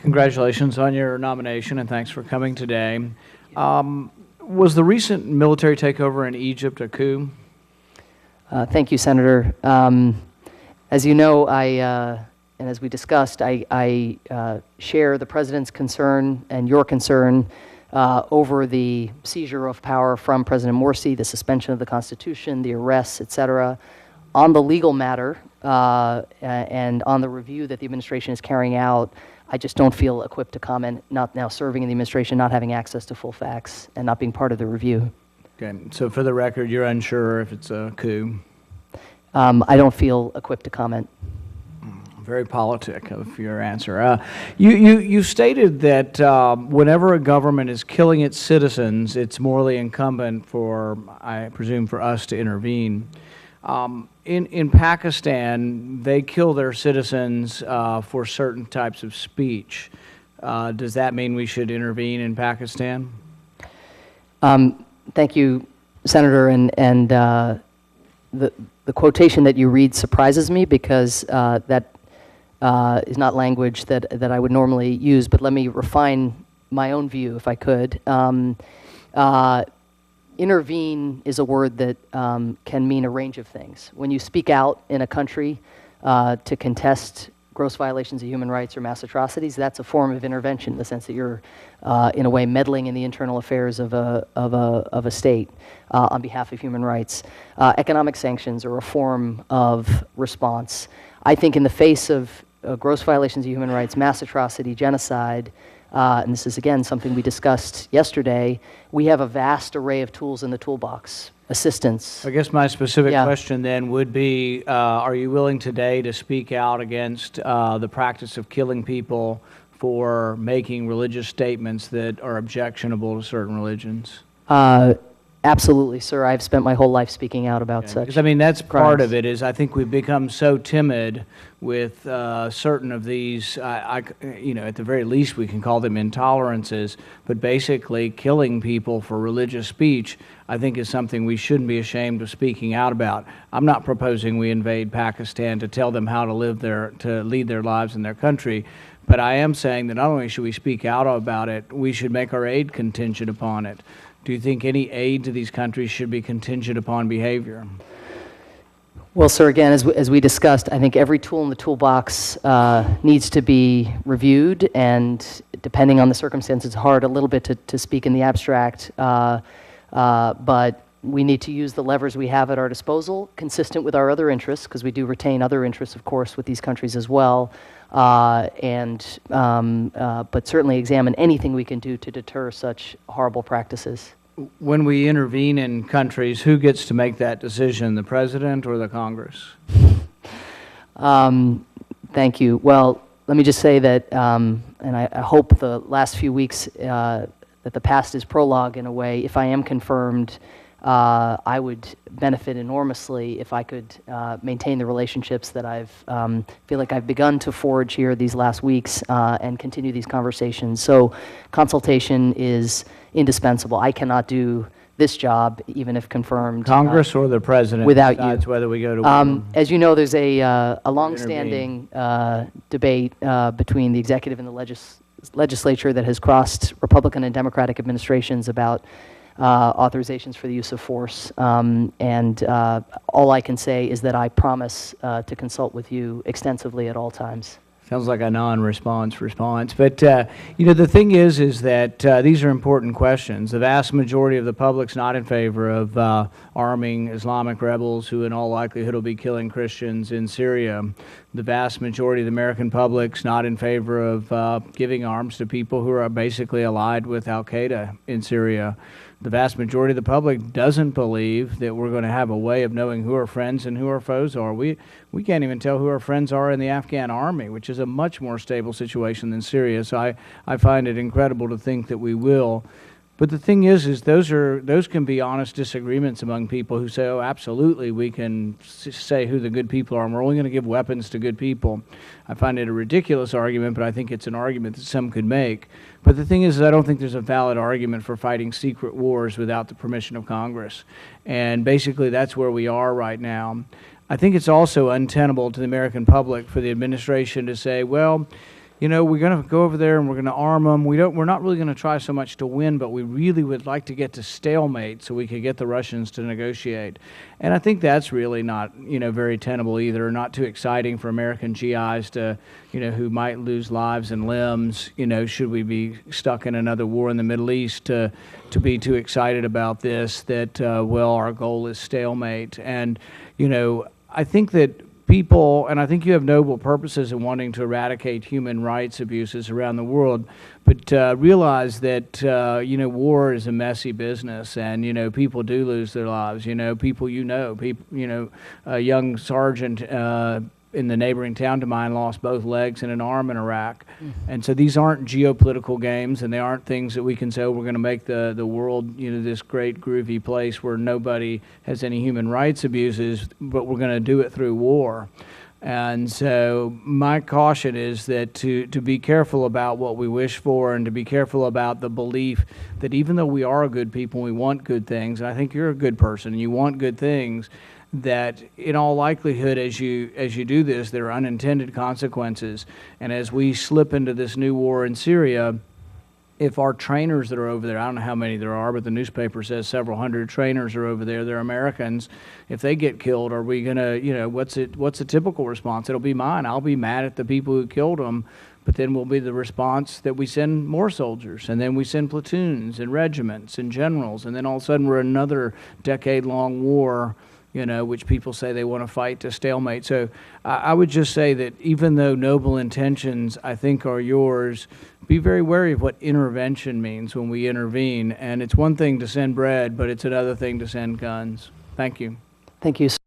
Congratulations on your nomination, and thanks for coming today. Was the recent military takeover in Egypt a coup? Thank you, Senator. As you know, and as we discussed, I share the President's concern and your concern over the seizure of power from President Morsi, the suspension of the Constitution, the arrests, et cetera. On the legal matter and on the review that the administration is carrying out, I just don't feel equipped to comment, not now serving in the administration, not having access to full facts, and not being part of the review. Okay, so for the record, you're unsure if it's a coup? I don't feel equipped to comment. Very politic of your answer. You stated that whenever a government is killing its citizens, it's morally incumbent for, I presume, for us to intervene. In Pakistan, they kill their citizens for certain types of speech. Does that mean we should intervene in Pakistan? Thank you, Senator. And the quotation that you read surprises me because that is not language that I would normally use. But let me refine my own view, if I could. Intervene is a word that can mean a range of things. When you speak out in a country to contest gross violations of human rights or mass atrocities, that's a form of intervention in the sense that you're, in a way, meddling in the internal affairs of a state on behalf of human rights. Economic sanctions are a form of response. I think in the face of gross violations of human rights, mass atrocity, genocide, and this is, again, something we discussed yesterday, we have a vast array of tools in the toolbox. Assistance. I guess my specific question then would be, are you willing today to speak out against the practice of killing people for making religious statements that are objectionable to certain religions? Absolutely, sir. I've spent my whole life speaking out about such Because, I mean, that's crimes. part of it, is I think we've become so timid with certain of these, you know, at the very least we can call them intolerances, but basically killing people for religious speech, I think, is something we shouldn't be ashamed of speaking out about. I'm not proposing we invade Pakistan to tell them how to lead their lives in their country, but I am saying that not only should we speak out about it, we should make our aid contingent upon it. Do you think any aid to these countries should be contingent upon behavior? Well, sir, again, as we discussed, I think every tool in the toolbox needs to be reviewed, and depending on the circumstances, it's hard a little bit to speak in the abstract, but we need to use the levers we have at our disposal, consistent with our other interests, because we do retain other interests, of course, with these countries as well, but certainly examine anything we can do to deter such horrible practices. When we intervene in countries, who gets to make that decision, the President or the Congress? Thank you. Well, let me just say that, and I hope the last few weeks that the past is prologue in a way. If I am confirmed, I would benefit enormously if I could maintain the relationships that feel like I've begun to forge here these last weeks and continue these conversations. So consultation is indispensable. I cannot do this job, even if confirmed. Congress or the President without decides you. whether we go to war? As you know, there's a long-standing debate between the executive and the legislature that has crossed Republican and Democratic administrations about authorizations for the use of force, and all I can say is that I promise to consult with you extensively at all times. Sounds like a non-response response. But, you know, the thing is that these are important questions. The vast majority of the public's not in favor of arming Islamic rebels who in all likelihood will be killing Christians in Syria. The vast majority of the American public's not in favor of giving arms to people who are basically allied with al-Qaeda in Syria. The vast majority of the public doesn't believe that we're going to have a way of knowing who our friends and who our foes are. We can't even tell who our friends are in the Afghan army, which is a much more stable situation than Syria. So I find it incredible to think that we will. But the thing is those can be honest disagreements among people who say, oh, absolutely, we can say who the good people are, and we're only going to give weapons to good people. I find it a ridiculous argument, but I think it's an argument that some could make. But the thing is I don't think there's a valid argument for fighting secret wars without the permission of Congress. And basically that's where we are right now. I think it's also untenable to the American public for the administration to say, well, you know, we're going to go over there and we're going to arm them. We're not really going to try so much to win, but we really would like to get to stalemate so we could get the Russians to negotiate. And I think that's really not, you know, very tenable either, not too exciting for American GIs to, you know, who might lose lives and limbs, you know, should we be stuck in another war in the Middle East, to be too excited about this, that, well, our goal is stalemate. And, you know, I think that people, and I think you have noble purposes in wanting to eradicate human rights abuses around the world, but realize that, you know, war is a messy business, and, you know, people do lose their lives. You know, people, a young sergeant in the neighboring town to mine lost both legs and an arm in Iraq. And so these aren't geopolitical games, and they aren't things that we can say, oh, we're going to make the world, you know, this great groovy place where nobody has any human rights abuses, but we're going to do it through war. And so my caution is that to be careful about what we wish for, and to be careful about the belief that even though we are a good people and we want good things, and I think you're a good person and you want good things, that in all likelihood, as you do this, there are unintended consequences. And as we slip into this new war in Syria, if our trainers that are over there, I don't know how many there are, but the newspaper says several hundred trainers are over there, they're Americans, if they get killed, are we going to, you know, what's a typical response? It'll be mine. I'll be mad at the people who killed them, but then will be the response that we send more soldiers, and then we send platoons and regiments and generals, and then all of a sudden we're in another decade-long war, you know, which people say they want to fight to stalemate. So I would just say that even though noble intentions, I think, are yours, be very wary of what intervention means when we intervene. And it's one thing to send bread, but it's another thing to send guns. Thank you. Thank you.